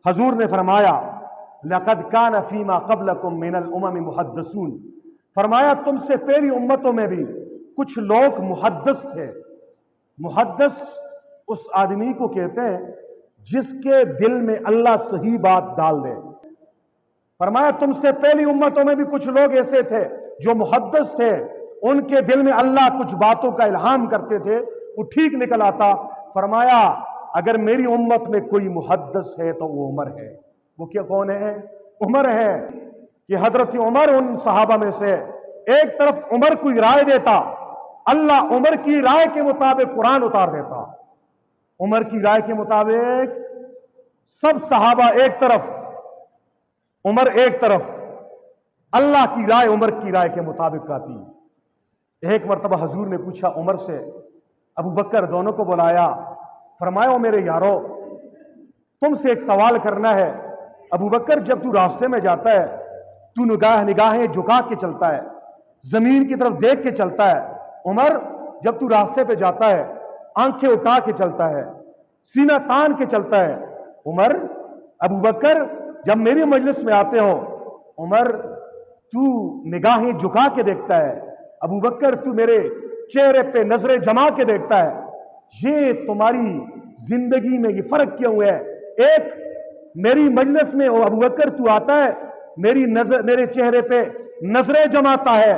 حضور نے فرمایا لقد کان فیما قبلکم من الامم محدثون، فرمایا تم سے پہلی امتوں میں بھی کچھ لوگ محدث تھے۔ محدث اس آدمی کو کہتے ہیں جس کے دل میں اللہ صحیح بات ڈال دے۔ فرمایا تم سے پہلی امتوں میں بھی کچھ لوگ ایسے تھے جو محدث تھے، ان کے دل میں اللہ کچھ باتوں کا الہام کرتے تھے، وہ ٹھیک نکل آتا۔ فرمایا اگر میری امت میں کوئی محدث ہے تو وہ عمر ہے۔ وہ کیا کون ہے؟ عمر ہے۔ کہ حضرت عمر ان صحابہ میں سے ایک طرف عمر کوئی رائے دیتا، اللہ عمر کی رائے کے مطابق قرآن اتار دیتا۔ عمر کی رائے کے مطابق سب صحابہ ایک طرف، عمر ایک طرف، اللہ کی رائے عمر کی رائے کے مطابق آتی۔ ایک مرتبہ حضور نے پوچھا عمر سے، ابو بکر دونوں کو بلایا، فرمایا او میرے یارو تم سے ایک سوال کرنا ہے۔ ابو بکر جب تو راستے میں جاتا ہے تو نگاہیں جھکا کے چلتا ہے، زمین کی طرف دیکھ کے چلتا ہے۔ عمر جب تو راستے پہ جاتا ہے آنکھیں اٹھا کے چلتا ہے، سینہ تان کے چلتا ہے۔ عمر ابو بکر جب میری مجلس میں آتے ہو عمر تو نگاہیں جھکا کے دیکھتا ہے، ابو بکر تو میرے چہرے پہ نظریں جما کے دیکھتا ہے۔ یہ تمہاری زندگی میں یہ فرق کیوں ہے؟ ایک میری مجلس میں ابو بکر تو آتا ہے، میرے چہرے پہ نظریں جماتا ہے،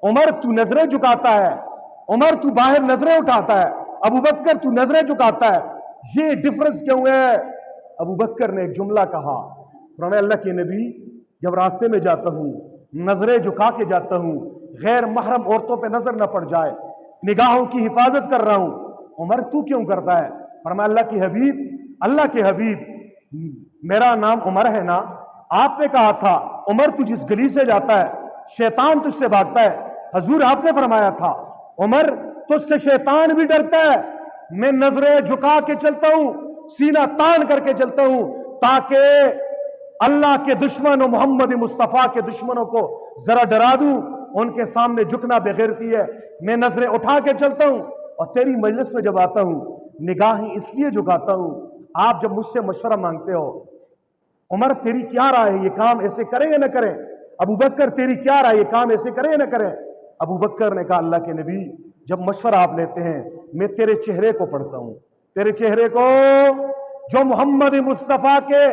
عمر تو نظریں جھکاتا ہے، عمر تو باہر نظریں اٹھاتا ہے، ابو بکر تو نظریں جھکاتا ہے، یہ ڈفرنس کیوں ہے؟ ابو بکر نے ایک جملہ کہا، فرمایا اللہ کے نبی جب راستے میں جاتا ہوں نظریں جھکا کے جاتا ہوں، غیر محرم عورتوں پہ نظر نہ پڑ جائے، نگاہوں کی حفاظت کر رہا ہوں۔ عمر تو کیوں کرتا ہے؟ فرمایا اللہ کے حبیب میرا نام عمر ہے نا، آپ نے کہا تھا عمر تو جس گلی سے جاتا ہے شیطان تجھ سے بھاگتا ہے۔ حضور آپ نے فرمایا تھا عمر تجھ سے شیطان بھی ڈرتا ہے۔ میں نظریں جھکا کے چلتا ہوں، سینہ تان کر کے چلتا ہوں تاکہ اللہ کے دشمن و محمد مصطفیٰ کے دشمنوں کو ذرا ڈرا دوں۔ ان کے سامنے جھکنا بغیرتی ہے، میں نظریں اٹھا کے چلتا ہوں۔ اور تیری مجلس میں جب آتا ہوں نگاہیں اس لیے جھکاتا ہوں، آپ جب مجھ سے مشورہ مانگتے ہو عمر تیری کیا رائے ہے، یہ کام ایسے کریں یا نہ کریں؟ ابو بکر تیری کیا رائے، یہ کام ایسے کریں یا نہ کریں؟ ابو بکر نے کہا اللہ کے نبی جب مشورہ آپ لیتے ہیں میں تیرے چہرے کو پڑھتا ہوں، تیرے چہرے کو، جو محمد مصطفیٰ کے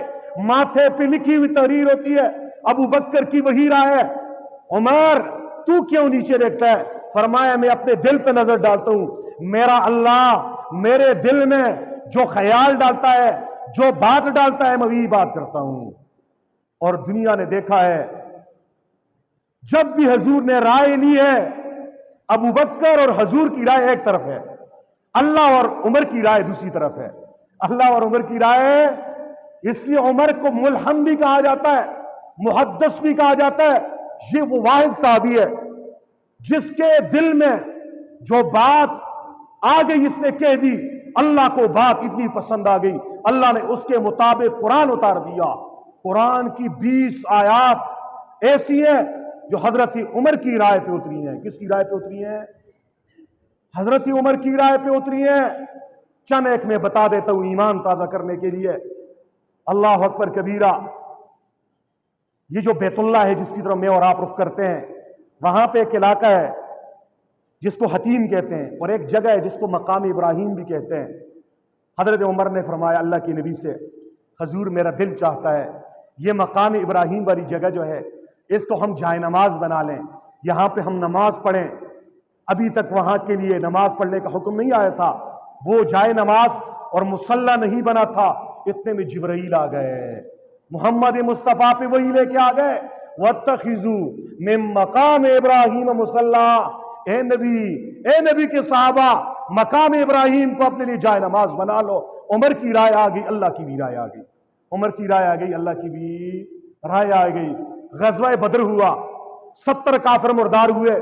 ماتھے پہ لکھی ہوئی تحریر ہوتی ہے ابو بکر کی وہی رائے ہے۔ عمر تو کیوں نیچے دیکھتا ہے؟ فرمایا میں اپنے دل پہ نظر ڈالتا ہوں، میرا اللہ میرے دل میں جو خیال ڈالتا ہے، جو بات ڈالتا ہے میں وہی بات کرتا ہوں۔ اور دنیا نے دیکھا ہے جب بھی حضور نے رائے لی ہے ابو بکر اور حضور کی رائے ایک طرف ہے، اللہ اور عمر کی رائے دوسری طرف ہے۔ اللہ اور عمر کی رائے، اس لیے عمر کو ملہم بھی کہا جاتا ہے، محدث بھی کہا جاتا ہے۔ یہ وہ واحد صحابی ہے جس کے دل میں جو بات آ گئی اس نے کہہ دی، اللہ کو بات اتنی پسند آ گئی اللہ نے اس کے مطابق قرآن اتار دیا۔ قرآن کی 20 آیات ایسی ہیں جو حضرت عمر کی رائے پہ اتری ہیں۔ کس کی رائے پہ اتری ہیں؟ حضرت عمر کی رائے پہ اتری ہیں۔ چند ایک میں بتا دیتا ہوں ایمان تازہ کرنے کے لیے۔ اللہ اکبر کبیرہ، یہ جو بیت اللہ ہے جس کی طرف میں اور آپ رخ کرتے ہیں، وہاں پہ ایک علاقہ ہے جس کو حتیم کہتے ہیں، اور ایک جگہ ہے جس کو مقام ابراہیم بھی کہتے ہیں۔ حضرت عمر نے فرمایا اللہ کے نبی سے، حضور میرا دل چاہتا ہے یہ مقام ابراہیم والی جگہ جو ہے اس کو ہم جائے نماز بنا لیں، یہاں پہ ہم نماز پڑھیں۔ ابھی تک وہاں کے لیے نماز پڑھنے کا حکم نہیں آیا تھا، وہ جائے نماز اور مصلی نہیں بنا تھا، اتنے میں جبرائیل آ گئے، محمد مصطفیٰ پہ وہی لے کے آ گئے، وَاتَّخِذُوا مِن مَقَامِ إِبْرَاهِيمَ مُصَلًّى، اے نبی کے صحابہ مقام ابراہیم کو اپنے لیے جائے نماز بنا لو۔ عمر کی رائے آ گئی، اللہ کی بھی رائے آ گئی، عمر کی رائے آ گئی، اللہ کی بھی رائے آ گئی۔ غزوہ بدر ہوا، 70 کافر مردار ہوئے،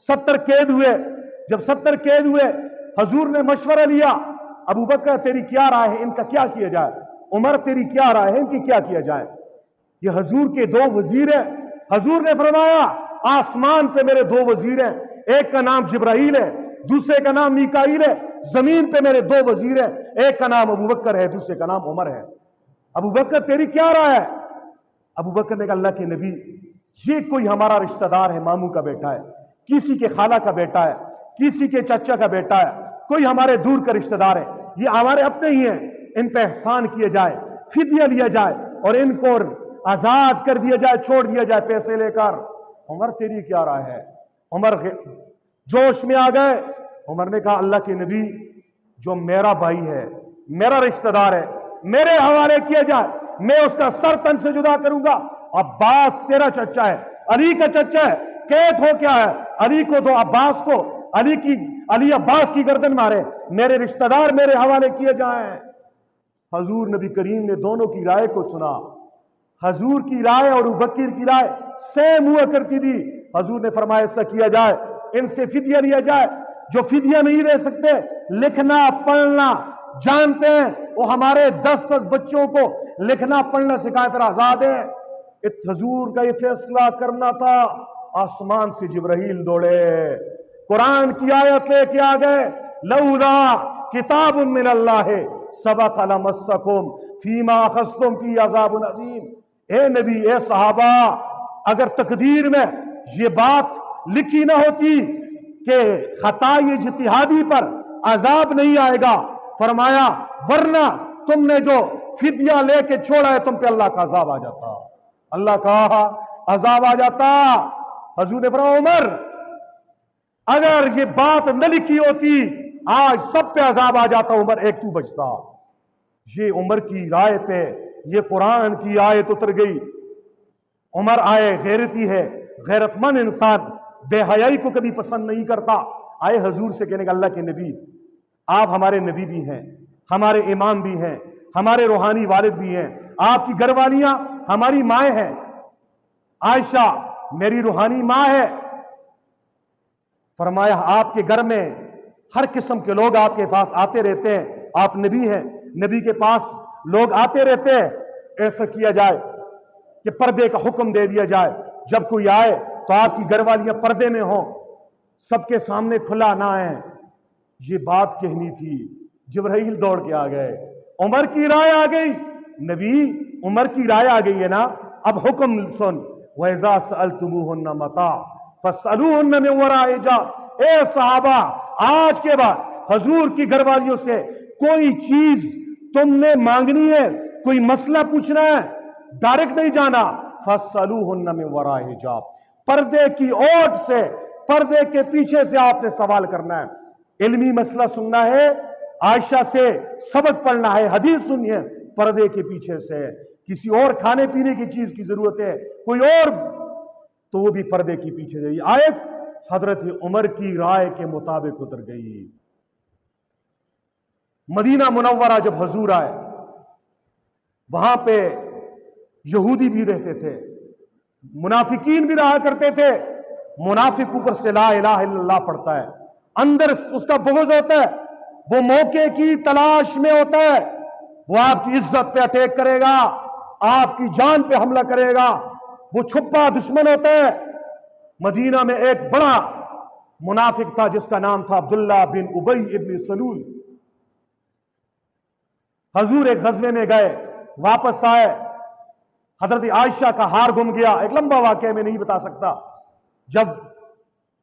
70 قید ہوئے۔ جب 70 قید ہوئے حضور نے مشورہ لیا، ابو بکر تیری کیا رائے ہے، ان کا کیا کیا جائے؟ عمر تیری کیا رائے ہے، ان کی کیا کیا جائے؟ یہ حضور کے 2 وزیر ہیں۔ حضور نے فرمایا آسمان پہ میرے 2 وزیر ہیں، ایک کا نام جبرائیل ہے، دوسرے کا نام میکائیل ہے۔ زمین پہ میرے 2 وزیر ہیں، ایک کا نام ابو بکر ہے، دوسرے کا نام عمر ہے۔ ابو بکر تیری کیا رائے ہے؟ ابو بکر نے کہا اللہ کے نبی یہ کوئی ہمارا رشتہ دار ہے، ماموں کا بیٹا ہے، کسی کے خالہ کا بیٹا ہے، کسی کے چچا کا بیٹا ہے، کوئی ہمارے دور کا رشتہ دار ہے، یہ ہمارے اپنے ہی ہیں، ان پہ احسان کیا جائے، فدیہ لیا جائے اور ان کو آزاد کر دیا جائے، چھوڑ دیا جائے پیسے لے کر۔ عمر تیری کیا رائے ہے؟ عمر جوش میں آ گئے۔ عمر نے کہا اللہ کے نبی جو میرا بھائی ہے، میرا رشتہ دار ہے، میرے حوالے کیا جائے، میں اس کا سر تن سے جدا کروں گا۔ عباس تیرا چچا ہے، علی کا چچا ہے، قید ہو کیا ہے، علی کو دو، عباس کو، علی عباس کی گردن مارے، میرے رشتہ دار میرے حوالے کیے جائیں۔ حضور نبی کریم نے دونوں کی رائے کو سنا۔ حضور کی رائے اور ابو بکر کی رائے سیم ہوا کرتی تھی۔ حضور نے فرمایا ایسا کیا جائے، ان سے فدیہ لیا جائے، جو فدیہ نہیں دے سکتے، لکھنا پڑھنا جانتے ہیں، وہ ہمارے 10 بچوں کو لکھنا پڑھنا سکھائے، پھر آزاد ہیں۔ حضور کا یہ فیصلہ کرنا تھا، آسمان سے جبرائیل دوڑے، قرآن کی آیت لے کے آ گئے، لولا کتاب من اللہ سبق لمسکم فیما اخذتم فی عذاب عظیم۔ اے نبی، اے صحابہ، اگر تقدیر میں یہ بات لکھی نہ ہوتی کہ خطائی اجتہادی پر عذاب نہیں آئے گا، فرمایا ورنہ تم نے جو فدیہ لے کے چھوڑا ہے تم پہ اللہ کا عذاب آ جاتا، اللہ کا عذاب آ جاتا۔ حضور نے فرمایا عمر اگر یہ بات نہ لکھی ہوتی آج سب پہ عذاب آ جاتا، عمر ایک تو بچتا۔ یہ عمر کی رائے پہ یہ قرآن کی آیت اتر گئی۔ عمر آئے غیرتی ہے، غیرت مند انسان، بے حیائی کو کبھی پسند نہیں کرتا۔ آئے حضور سے کہنے کا اللہ کے نبی آپ ہمارے نبی بھی ہیں، ہمارے امام بھی ہیں، ہمارے روحانی والد بھی ہیں، آپ کی گھر والیاں ہماری مائیں ہیں، عائشہ میری روحانی ماں ہے۔ فرمایا آپ کے گھر میں ہر قسم کے لوگ آپ کے پاس آتے رہتے ہیں، آپ نبی ہیں، نبی کے پاس لوگ آتے رہتے ہیں، ایسا کیا جائے کہ پردے کا حکم دے دیا جائے، جب کوئی آئے تو آپ کی گھر والیاں پردے میں ہوں، سب کے سامنے کھلا نہ آئیں۔ یہ بات کہنی تھی، جبرائیل دوڑ کے آ گئے، عمر کی رائے آ گئی، نبی عمر کی رائے آ گئی ہے نا، اب حکم سن، وَإِذَا سَأَلْتُمُوهُنَّ مَتَاعًا فَاسْأَلُوهُنَّ مِنْ وَرَاءِ حِجَابٍ۔ اے صحابہ، آج کے بعد حضور کی گھر والیوں سے کوئی چیز تم نے مانگنی ہے، کوئی مسئلہ پوچھنا ہے، ڈائریکٹ نہیں جانا، فَاسْأَلُوهُنَّ مِنْ وَرَاءِ حِجَابٍ، پردے کی اوٹ سے، پردے کے پیچھے سے آپ نے سوال کرنا ہے، علمی مسئلہ سننا ہے، عائشہ سے سبق پڑھنا ہے، حدیث سننی ہے، پردے کے پیچھے سے۔ کسی اور کھانے پینے کی چیز کی ضرورت ہے، کوئی اور، تو وہ بھی پردے کی پیچھے سے۔ آیت حضرت عمر کی رائے کے مطابق اتر گئی۔ مدینہ منورہ جب حضور آئے، وہاں پہ یہودی بھی رہتے تھے، منافقین بھی رہا کرتے تھے۔ منافق اوپر سے لا الہ الا اللہ پڑھتا ہے، اندر اس کا بغض ہوتا ہے، وہ موقع کی تلاش میں ہوتا ہے، وہ آپ کی عزت پہ اٹیک کرے گا، آپ کی جان پہ حملہ کرے گا، وہ چھپا دشمن ہوتا ہے۔ مدینہ میں ایک بڑا منافق تھا جس کا نام تھا عبداللہ بن ابی ابن سلول۔ حضور ایک غزوے میں گئے، واپس آئے، حضرت عائشہ کا ہار گم گیا، ایک لمبا واقعہ میں نہیں بتا سکتا۔ جب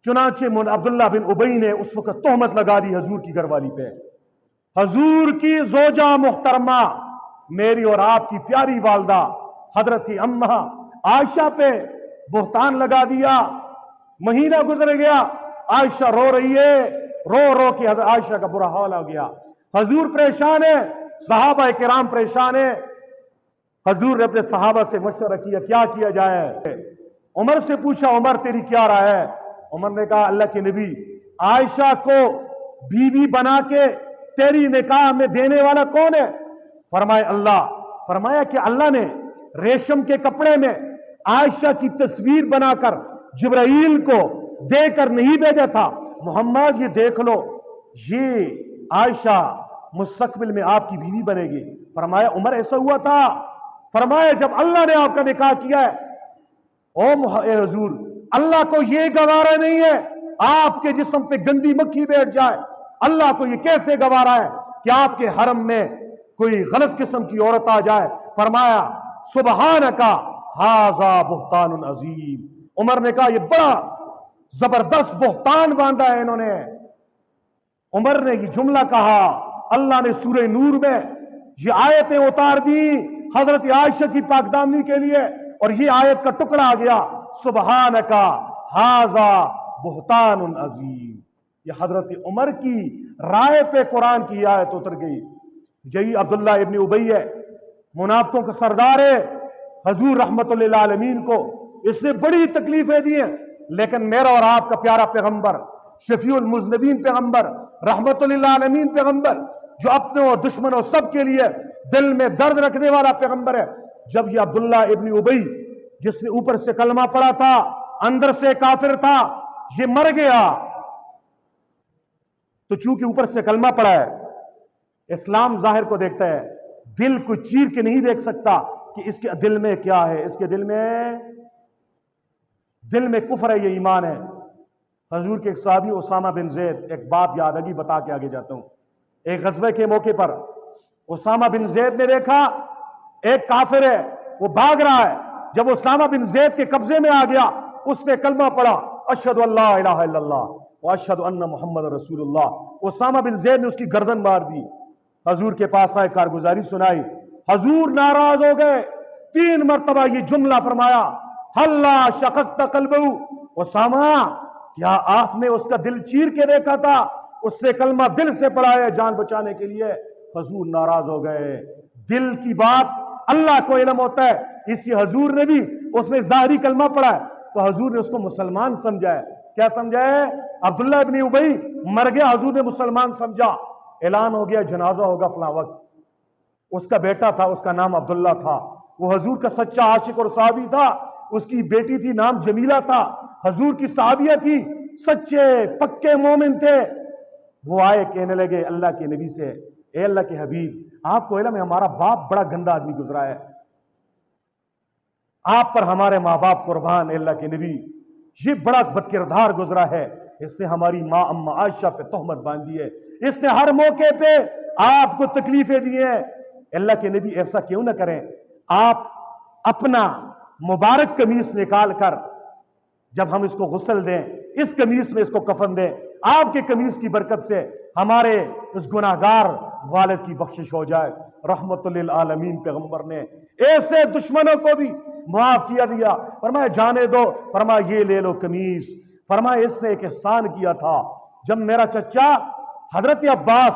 چنانچہ عبداللہ بن ابی نے اس وقت تہمت لگا دی حضور کی گھر والی پہ، حضور کی زوجہ محترمہ، میری اور آپ کی پیاری والدہ حضرت امہ عائشہ پہ بہتان لگا دیا۔ مہینہ گزر گیا، عائشہ رو رہی ہے، رو رو کے حضرت عائشہ کا برا حال ہو گیا، حضور پریشان ہے، صحابہ کرام پریشان ہے۔ حضور نے اپنے صحابہ سے مشورہ کیا کیا جائے؟ عمر سے پوچھا، عمر تیری کیا رائے ہے؟ عمر نے کہا اللہ کے نبی عائشہ کو بیوی بنا کے تیری نکاح میں دینے والا کون ہے؟ فرمائے اللہ۔ فرمایا کہ اللہ نے ریشم کے کپڑے میں عائشہ کی تصویر بنا کر جبرائیل کو دے کر نہیں بھیجا تھا، محمد یہ دیکھ لو، یہ عائشہ مستقبل میں آپ کی بیوی بنے گی۔ فرمایا عمر ایسا ہوا تھا؟ فرمایا جب اللہ نے آپ کا نکاح کیا ہے، اے حضور اللہ کو یہ گوارا نہیں ہے آپ کے جسم پہ گندی مکھی بیٹھ جائے، اللہ کو یہ کیسے گوارا ہے کہ آپ کے حرم میں کوئی غلط قسم کی عورت آ جائے؟ فرمایا سبحانکا ھذا بہتان عظیم. عمر نے کہا یہ بڑا زبردست بہتان باندھا ہے انہوں نے. عمر نے یہ جملہ کہا. اللہ نے سورہ نور میں یہ آیتیں اتار دی حضرت عائشہ کی پاک دامنی کے لیے, اور یہ آیت کا ٹکڑا آ گیا سبحانکا ھذا بہتان عظیم. یہ حضرت عمر کی رائے پہ قرآن کی آیت اتر گئی. یہی عبداللہ ابن ابی ہے, منافقوں کا سردار ہے. حضور رحمت للعالمین کو اس نے بڑی تکلیفیں دی ہیں, لیکن میرا اور آپ کا پیارا پیغمبر, شفیع المذنبین پیغمبر, رحمت للعالمین پیغمبر, جو اپنے اور دشمنوں سب کے لیے دل میں درد رکھنے والا پیغمبر ہے, جب یہ عبداللہ ابن ابی جس نے اوپر سے کلمہ پڑھا تھا اندر سے کافر تھا, یہ مر گیا, تو چونکہ اوپر سے کلمہ پڑھا ہے, اسلام ظاہر کو دیکھتا ہے, دل کو چیر کے نہیں دیکھ سکتا کہ اس کے دل میں کیا ہے. اس کے دل میں کفر ہے, یہ ایمان ہے. حضور کے ایک صحابی اسامہ بن زید, ایک بات یادگی بتا کے آگے جاتا ہوں. ایک غزوے کے موقع پر اسامہ بن زید نے دیکھا ایک کافر ہے وہ بھاگ رہا ہے. جب اسامہ بن زید کے قبضے میں آ گیا, اس نے کلمہ پڑھا اشہد ان لا الہ الا اللہ واشہد ان محمد رسول اللہ. اسامہ بن زید نے اس کی گردن مار دی. حضور کے پاس آئے, کارگزاری سنائی. حضور ناراض ہو گئے, 3 مرتبہ یہ جملہ فرمایا ہلا شققت قلبہ. اسامہ کیا آپ نے اس کا دل چیر کے دیکھا تھا؟ اس نے کلمہ دل سے پڑھا ہے جان بچانے کے لیے. حضور ناراض ہو گئے. دل کی بات اللہ کو علم ہوتا ہے, اسی حضور نے بھی اس نے ظاہری کلمہ پڑھا ہے تو حضور نے اس کو مسلمان سمجھا ہے. کیا سمجھا ہے؟ عبداللہ ابن ابی مر گیا, حضور نے مسلمان سمجھا. اعلان ہو گیا جنازہ ہوگا فلاں وقت. اس کا بیٹا تھا, اس کا نام عبداللہ تھا, وہ حضور کا سچا عاشق اور صحابی تھا. اس کی بیٹی تھی, نام جمیلہ تھا, حضور کی صحابیہ تھی, سچے پکے مومن تھے. وہ آئے کہنے لگے اللہ کے نبی سے, اے اللہ کے حبیب آپ کو علم ہے ہمارا باپ بڑا گندا آدمی گزرا ہے, آپ پر ہمارے ماں باپ قربان. اے اللہ کے نبی یہ بڑا بدکردار گزرا ہے, اس نے ہماری ماں اما عائشہ پہ تہمت باندھی ہے, اس نے ہر موقع پہ آپ کو تکلیفیں دی ہیں. اللہ کے نبی ایسا کیوں نہ کریں, آپ اپنا مبارک قمیص نکال کر جب ہم اس کو غسل دیں, اس قمیص میں اس کو کفن دیں, آپ کے قمیص کی برکت سے ہمارے اس گناہگار والد کی بخشش ہو جائے. رحمت للعالمین پیغمبر نے ایسے دشمنوں کو بھی معاف کیا دیا. فرمایا جانے دو, فرمایا یہ لے لو قمیص. فرمایا اس نے ایک احسان کیا تھا, جب میرا چچا حضرت عباس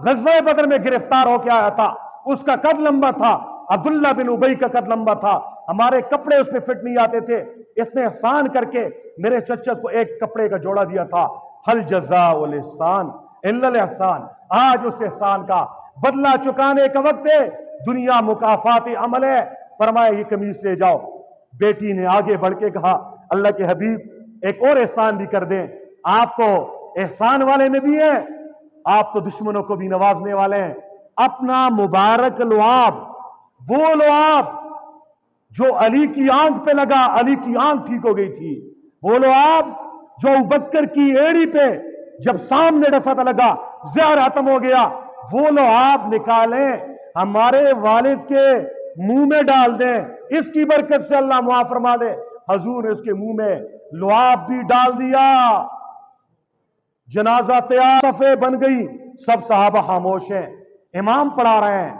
غزوہ بدر میں گرفتار ہو کے آیا تھا, اس کا قد لمبا تھا, عبداللہ بن ابی کا قد لمبا تھا, ہمارے کپڑے اس میں فٹ نہیں آتے تھے, اس نے احسان کر کے میرے چچا کو ایک کپڑے کا جوڑا دیا تھا. حل جزاء الاحسان الا الاحسان. آج اس احسان کا بدلہ چکانے کا وقت ہے, دنیا مکافات عمل ہے. فرمایا یہ قمیص لے جاؤ. بیٹی نے آگے بڑھ کے کہا اللہ کے حبیب ایک اور احسان بھی کر دیں, آپ تو احسان والے نبی ہیں, آپ تو دشمنوں کو بھی نوازنے والے ہیں. اپنا مبارک لعاب, وہ لعاب جو علی کی آنکھ پہ لگا, علی کی آنکھ ٹھیک ہو گئی تھی, وہ لعاب جو ابوبکر کی ایڑی پہ جب سامنے ڈسا تھا لگا زہر ختم ہو گیا, وہ لعاب نکالیں ہمارے والد کے منہ میں ڈال دیں, اس کی برکت سے اللہ معاف فرما دے. حضور نے اس کے منہ میں لعاب بھی ڈال دیا. جنازہ تیار, صفیں بن گئی, سب صحابہ خاموش ہیں, امام پڑھا رہے ہیں,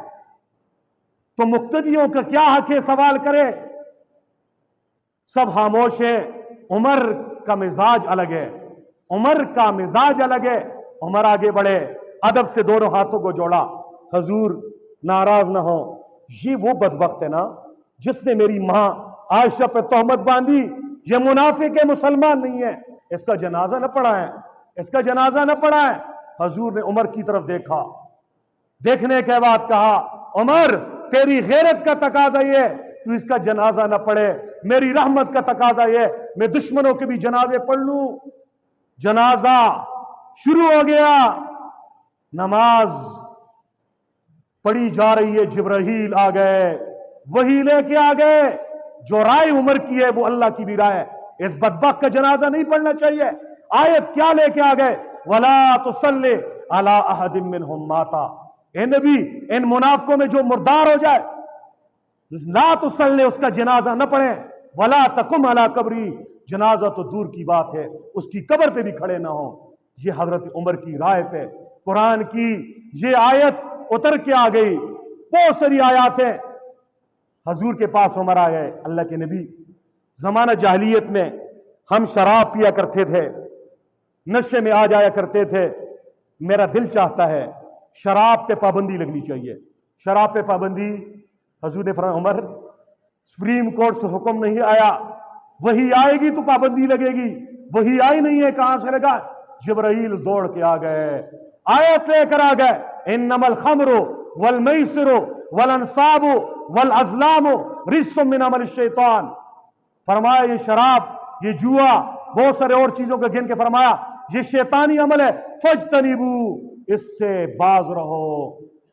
تو مقتدیوں کا کیا حق ہے سوال کرے؟ سب خاموش ہیں. عمر کا مزاج الگ ہے, عمر کا مزاج الگ ہے. عمر آگے بڑھے, ادب سے دونوں ہاتھوں کو جوڑا, حضور ناراض نہ ہو, یہ وہ بدبخت ہے نا جس نے میری ماں عائشہ پہ تہمت باندھی, یہ منافق ہے, مسلمان نہیں ہے, اس کا جنازہ نہ پڑھا ہے, اس کا جنازہ نہ پڑھا ہے. حضور نے عمر کی طرف دیکھا, دیکھنے کے بعد کہا عمر تیری غیرت کا تقاضا یہ تو اس کا جنازہ نہ پڑھے, میری رحمت کا تقاضا یہ میں دشمنوں کے بھی جنازے پڑھ لوں. جنازہ شروع ہو گیا, نماز پڑھی جا رہی ہے, جبرائیل آ گئے, وہی لے کے آ گئے. جو رائے عمر کی ہے وہ اللہ کی بھی رائے ہے, اس بدبخت کا جنازہ نہیں پڑھنا چاہیے. آیت کیا لے کے آ گئے, وَلَا تُصَلِّ عَلَىٰ أَحَدٍ مِّنْهُمْ مَاتَ. اے نبی ان منافقوں میں جو مردار ہو جائے لا تصلی، اس کا جنازہ نہ پڑھیں، ولا تقم علی قبری، جنازہ تو دور کی بات ہے اس کی قبر پہ بھی کھڑے نہ ہوں۔ یہ حضرت عمر کی رائے پہ قرآن کی یہ آیت اتر کے آ گئی۔ بہت ساری آیات ہیں۔ حضور کے پاس عمر آ گئے، اللہ کے نبی، زمانہ جاہلیت میں ہم شراب پیا کرتے تھے، نشے میں آ جایا کرتے تھے، میرا دل چاہتا ہے شراب پہ پابندی لگنی چاہیے۔ شراب پہ پابندی، حضور نے فرمایا عمر سپریم کورٹ سے حکم نہیں آیا، وہی آئے گی تو پابندی لگے گی، وہی آئی نہیں ہے، کہاں سے لگا؟ جبرائیل دوڑ کے آ گئے، آیت لے کر آ گئے، انما الخمر والمیسر والانصاب والازلام رجس من عمل الشیطان۔ فرمایا یہ شراب، یہ جوا، بہت سارے اور چیزوں کو گن کے فرمایا یہ شیطانی عمل ہے، فاجتنبو، اس سے باز رہو۔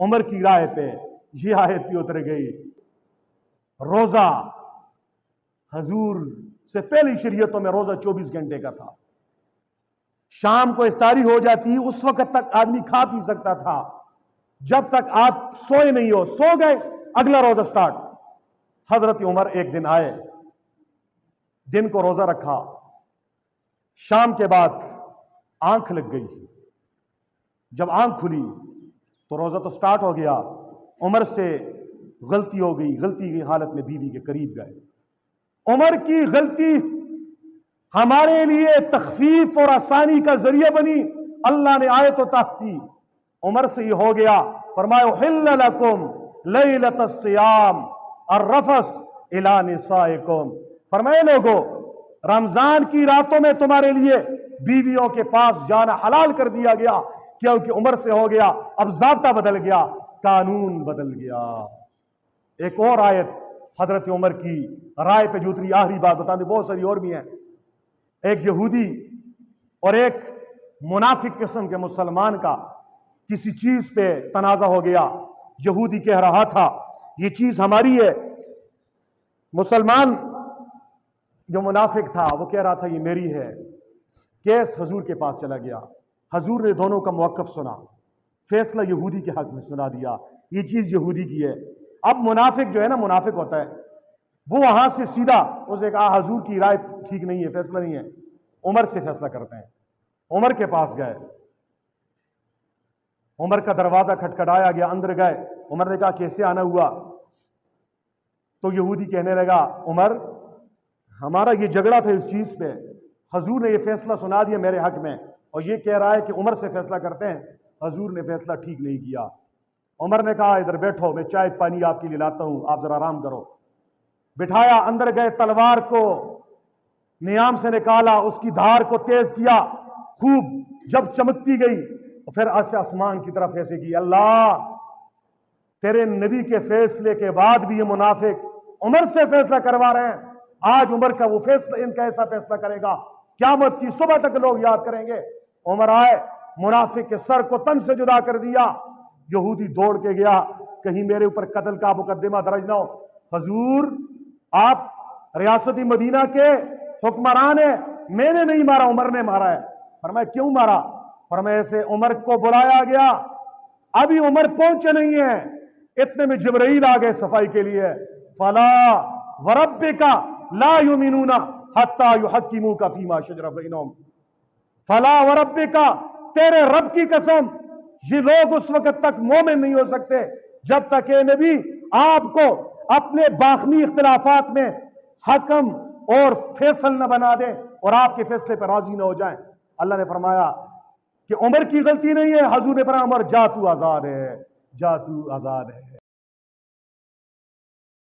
عمر کی رائے پہ یہ آیت بھی اتر گئی۔ روزہ، حضور سے پہلی شریعتوں میں روزہ 24 گھنٹے کا تھا۔ شام کو افطاری ہو جاتی، اس وقت تک آدمی کھا پی سکتا تھا، جب تک آپ سوئے نہیں ہو، سو گئے اگلا روزہ سٹارٹ۔ حضرت عمر ایک دن آئے، دن کو روزہ رکھا، شام کے بعد آنکھ لگ گئی، جب آنکھ کھلی تو روزہ تو سٹارٹ ہو گیا۔ عمر سے غلطی ہو گئی، غلطی کی حالت میں بیوی کے قریب گئے۔ عمر کی غلطی ہمارے لیے تخفیف اور آسانی کا ذریعہ بنی، اللہ نے آیت و تحت دی۔ عمر سے یہ ہو گیا، فرمایا احل لکم لیلۃ الصیام الرفث الی نسائکم، فرمائے لوگو رمضان کی راتوں میں تمہارے لیے بیویوں کے پاس جانا حلال کر دیا گیا، کیونکہ عمر سے ہو گیا، اب ضابطہ بدل گیا، قانون بدل گیا۔ ایک اور آیت حضرت عمر کی رائے پہ جو اتری، آخری بات بتا دیں، بہت ساری اور بھی ہیں۔ ایک یہودی اور ایک منافق قسم کے مسلمان کا کسی چیز پہ تنازع ہو گیا۔ یہودی کہہ رہا تھا یہ چیز ہماری ہے، مسلمان جو منافق تھا وہ کہہ رہا تھا یہ میری ہے۔ کیس حضور کے پاس چلا گیا، حضور نے دونوں کا موقف سنا، فیصلہ یہودی کے حق میں سنا دیا، یہ چیز یہودی کی ہے۔ اب منافق جو ہے نا، منافق ہوتا ہے، وہ وہاں سے سیدھا اسے کہا حضور کی رائے ٹھیک نہیں ہے، فیصلہ نہیں ہے، عمر سے فیصلہ کرتے ہیں۔ عمر کے پاس گئے، عمر کا دروازہ کھٹکھٹایا گیا، اندر گئے، عمر نے کہا کیسے آنا ہوا؟ تو یہودی کہنے لگا عمر ہمارا یہ جھگڑا تھا اس چیز پہ، حضور نے یہ فیصلہ سنا دیا میرے حق میں، اور یہ کہہ رہا ہے کہ عمر سے فیصلہ کرتے ہیں، حضور نے فیصلہ ٹھیک نہیں کیا۔ عمر نے کہا ادھر بیٹھو، میں چائے پانی آپ کے لیے لاتا ہوں، آپ ذرا آرام کرو۔ بٹھایا، اندر گئے، تلوار کو نیام سے نکالا، اس کی دھار کو تیز کیا، خوب جب چمکتی گئی پھر ایسے آسمان کی طرف ایسے کی، اللہ تیرے نبی کے فیصلے کے بعد بھی یہ منافق عمر سے فیصلہ کروا رہے ہیں، آج عمر کا وہ فیصلہ ان کا ایسا فیصلہ کرے گا، قیامت کی صبح تک لوگ یاد کریں گے۔ عمر آئے، منافق کے سر کو تن سے جدا کر دیا۔ یہودی دوڑ کے گیا، کہیں میرے اوپر قتل کا مقدمہ درج نہ ہو۔ حضور آپ ریاستی مدینہ کے حکمران ہیں، میں نے نہیں مارا، عمر نے مارا ہے۔ فرمایا کیوں مارا؟ فرمایا ایسے عمر کو بلایا گیا، ابھی عمر پہنچے نہیں ہیں، اتنے میں جبرائیل آ گئے صفائی کے لیے۔ فلا وربک لا یؤمنون حتی یحکموک فیما شجر بینہم، فلا وربک، تیرے رب کی قسم یہ لوگ اس وقت تک مومن نہیں ہو سکتے جب تک اے نبی آپ کو اپنے باخنی اختلافات میں حکم اور فیصل نہ بنا دیں اور آپ کے فیصلے پر راضی نہ ہو جائیں۔ اللہ نے فرمایا کہ عمر کی غلطی نہیں ہے، حضور نے فرمایا عمر جا تو آزاد ہے، جا تو آزاد ہے۔